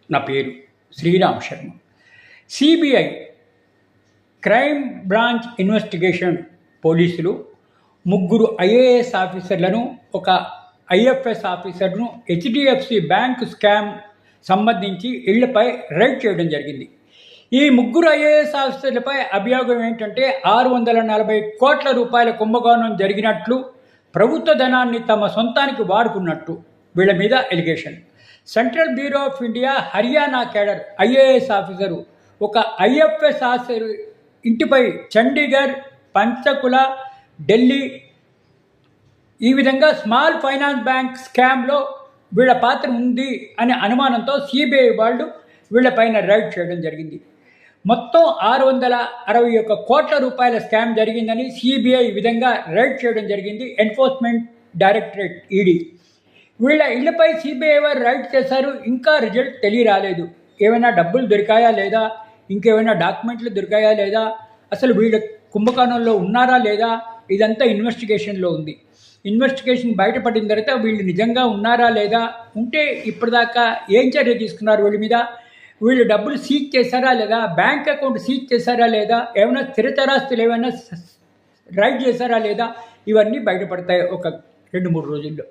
నా పేరు Sriram Sharma. CBI crime branch investigation పోలీసులు ముగ్గురు ఐఏఎస్ ఆఫీసర్లను, ఒక ఐఎఫ్ఎస్ ఆఫీసర్ను హెచ్డిఎఫ్సి బ్యాంక్ స్కామ్ సంబంధించి ఇళ్లపై రైడ్ చేయడం జరిగింది. ఈ ముగ్గురు ఐఏఎస్ ఆఫీసర్లపై అభియోగం ఏంటంటే 640 కోట్ల రూపాయల కుంభకోణం జరిగినట్లు, ప్రభుత్వ ధనాన్ని తమ సొంతానికి వాడుకున్నట్టు వీళ్ళ మీద allegation. Central bureau of India Haryana cadre IAS officer ఒక ఐఎఫ్ఎస్ ఆఫీసర్ ఇంటిపై చండీగఢ్, పంచకుల, ఢిల్లీ ఈ విధంగా స్మాల్ ఫైనాన్స్ బ్యాంక్ స్కామ్లో వీళ్ళ పాత్ర ఉంది అనే అనుమానంతో సిబిఐ వాళ్ళు వీళ్ళపైన రైడ్ చేయడం జరిగింది. మొత్తం 661 కోట్ల రూపాయల స్కామ్ జరిగిందని సిబిఐ ఈ విధంగా రైడ్ చేయడం జరిగింది. ఎన్ఫోర్స్మెంట్ డైరెక్టరేట్ ఈడీ వీళ్ళ ఇళ్లపై సిబిఐ వారు రైడ్ చేశారు. ఇంకా రిజల్ట్ తెలియరాలేదు. ఏమైనా డబ్బులు దొరికాయా లేదా, ఇంకేమైనా డాక్యుమెంట్లు దొరికాయా లేదా, అసలు వీళ్ళ కుంభకోణంలో ఉన్నారా లేదా, ఇదంతా ఇన్వెస్టిగేషన్లో ఉంది. ఇన్వెస్టిగేషన్ బయటపడిన తర్వాత వీళ్ళు నిజంగా ఉన్నారా లేదా, ఉంటే ఇప్పటిదాకా ఏం చర్య తీసుకున్నారు వీళ్ళ మీద, వీళ్ళు డబ్బులు సీజ్ చేశారా లేదా, బ్యాంక్ అకౌంట్ సీజ్ చేశారా లేదా, ఏమైనా స్థిరచరాస్తులు ఏమైనా రైడ్ చేశారా లేదా, ఇవన్నీ బయటపడతాయి ఒక 2-3 రోజుల్లో.